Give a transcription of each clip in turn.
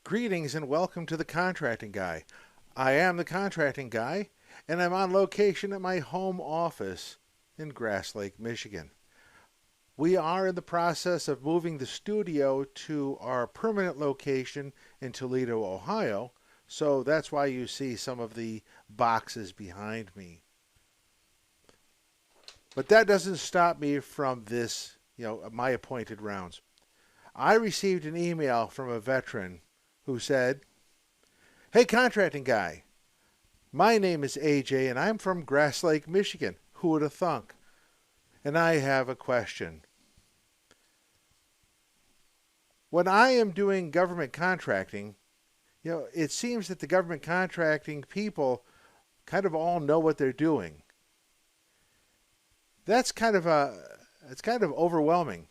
Greetings and welcome to the Contracting Guy. I am the Contracting Guy, and I'm on location at my home office in Grass Lake, Michigan. We are in the process of moving the studio to our permanent location in Toledo, Ohio, so that's why you see some of the boxes behind me. But that doesn't stop me from this, my appointed rounds. I received an email from a veteran who said, "Hey, Contracting Guy, my name is AJ and I'm from Grass Lake, Michigan. Who would have thunk? And I have a question. When I am doing government contracting, it seems that the government contracting people kind of all know what they're doing. That's it's kind of overwhelming.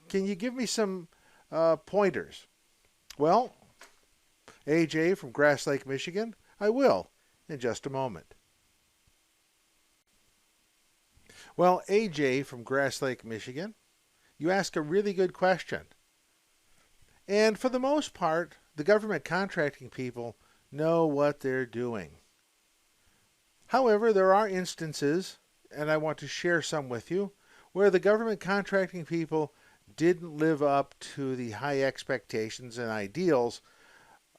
Can you give me some pointers?" Well, AJ from Grass Lake, Michigan, I will in just a moment. Well, AJ from Grass Lake, Michigan, you ask a really good question. And for the most part, the government contracting people know what they're doing. However, there are instances, and I want to share some with you, where the government contracting people didn't live up to the high expectations and ideals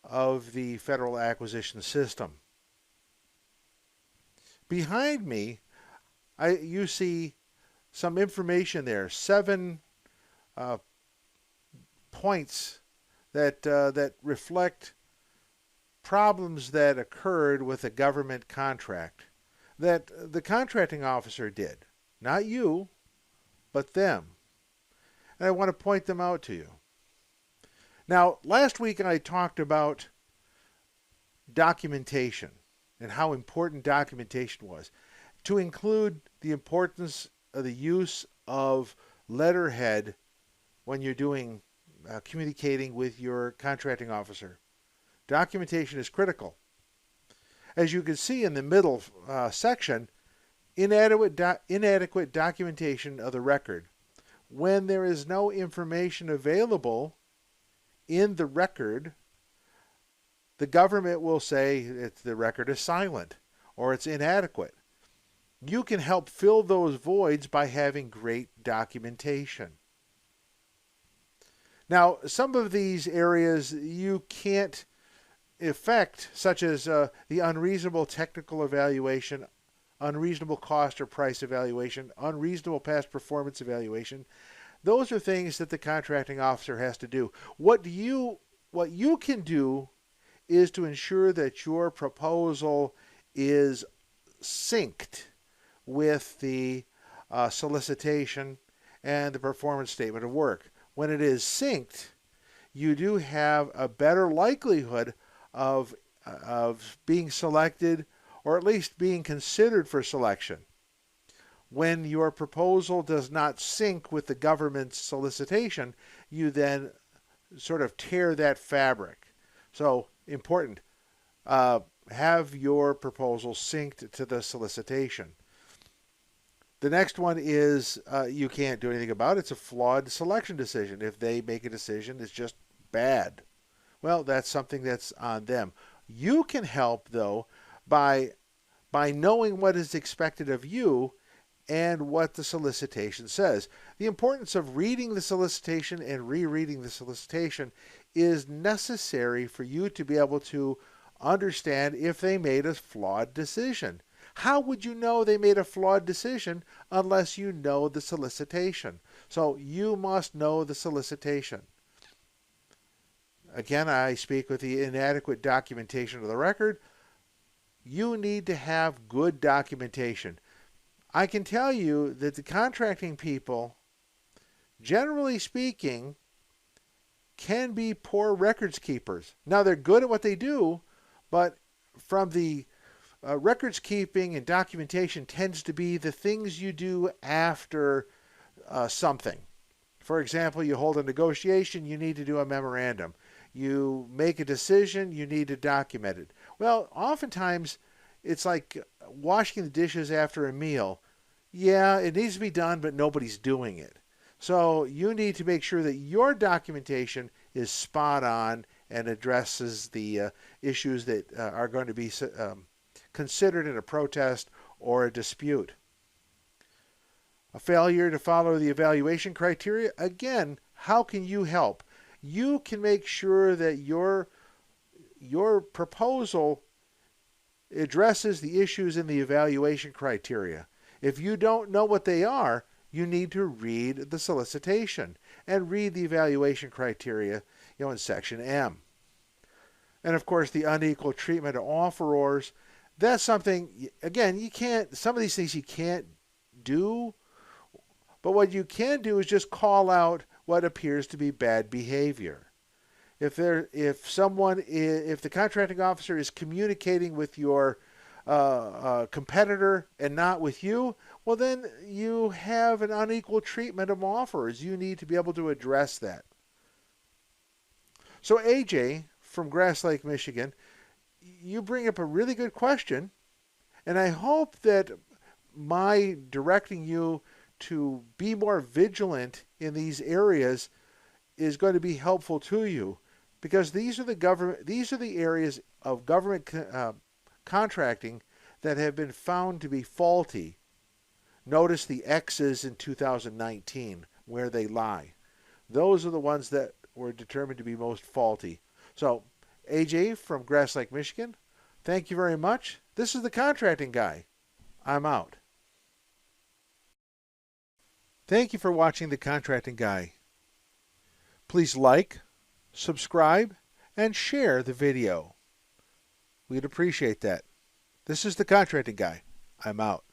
of the federal acquisition system. Behind me, you see some information there, 7 points that reflect problems that occurred with a government contract that the contracting officer did. Not you, but them. And I want to point them out to you. Now, last week I talked about documentation and how important documentation was, to include the importance of the use of letterhead when you're doing communicating with your contracting officer. Documentation is critical. As you can see in the middle section, inadequate documentation of the record. When there is no information available in the record, the government will say the record is silent or it's inadequate. You can help fill those voids by having great documentation. Now, some of these areas you can't affect, such as the unreasonable technical evaluation, unreasonable cost or price evaluation, unreasonable past performance evaluation. Those are things that the contracting officer has to do. What you can do is to ensure that your proposal is synced with the solicitation and the performance statement of work. When it is synced, you do have a better likelihood of being selected, or at least being considered for selection. When your proposal does not sync with the government's solicitation, you then sort of tear that fabric. So, important. Have your proposal synced to the solicitation. The next one is you can't do anything about it. It's a flawed selection decision. If they make a decision that's just bad, well, that's something that's on them. You can help, though, by knowing what is expected of you and what the solicitation says. The importance of reading the solicitation and rereading the solicitation is necessary for you to be able to understand if they made a flawed decision. How would you know they made a flawed decision unless you know the solicitation? So you must know the solicitation. Again, I speak with the inadequate documentation of the record. You need to have good documentation. I can tell you that the contracting people, generally speaking, can be poor records keepers. Now, they're good at what they do, but from the records keeping and documentation tends to be the things you do after something. For example, you hold a negotiation, you need to do a memorandum. You make a decision, you need to document it. Well, oftentimes it's like washing the dishes after a meal. Yeah, it needs to be done, but nobody's doing it. So you need to make sure that your documentation is spot on and addresses the issues that are going to be considered in a protest or a dispute. A failure to follow the evaluation criteria, again, how can you help? You can make sure that your proposal addresses the issues in the evaluation criteria. If you don't know what they are, you need to read the solicitation and read the evaluation criteria, in Section M. And of course, the unequal treatment of offerors, that's something, again, you can't, some of these things you can't do, but what you can do is just call out what appears to be bad behavior. If the contracting officer is communicating with your competitor and not with you, well, then you have an unequal treatment of offers. You need to be able to address that. So AJ from Grass Lake, Michigan, you bring up a really good question, and I hope that my directing you to be more vigilant in these areas is going to be helpful to you, because these are the areas of government contracting that have been found to be faulty. Notice the X's in 2019 where they lie. Those are the ones that were determined to be most faulty. So, AJ from Grass Lake, Michigan, thank you very much. This is the Contracting Guy. I'm out. Thank you for watching the Contracting Guy. Please like, subscribe, and share the video. We'd appreciate that. This is the Contracting Guy. I'm out.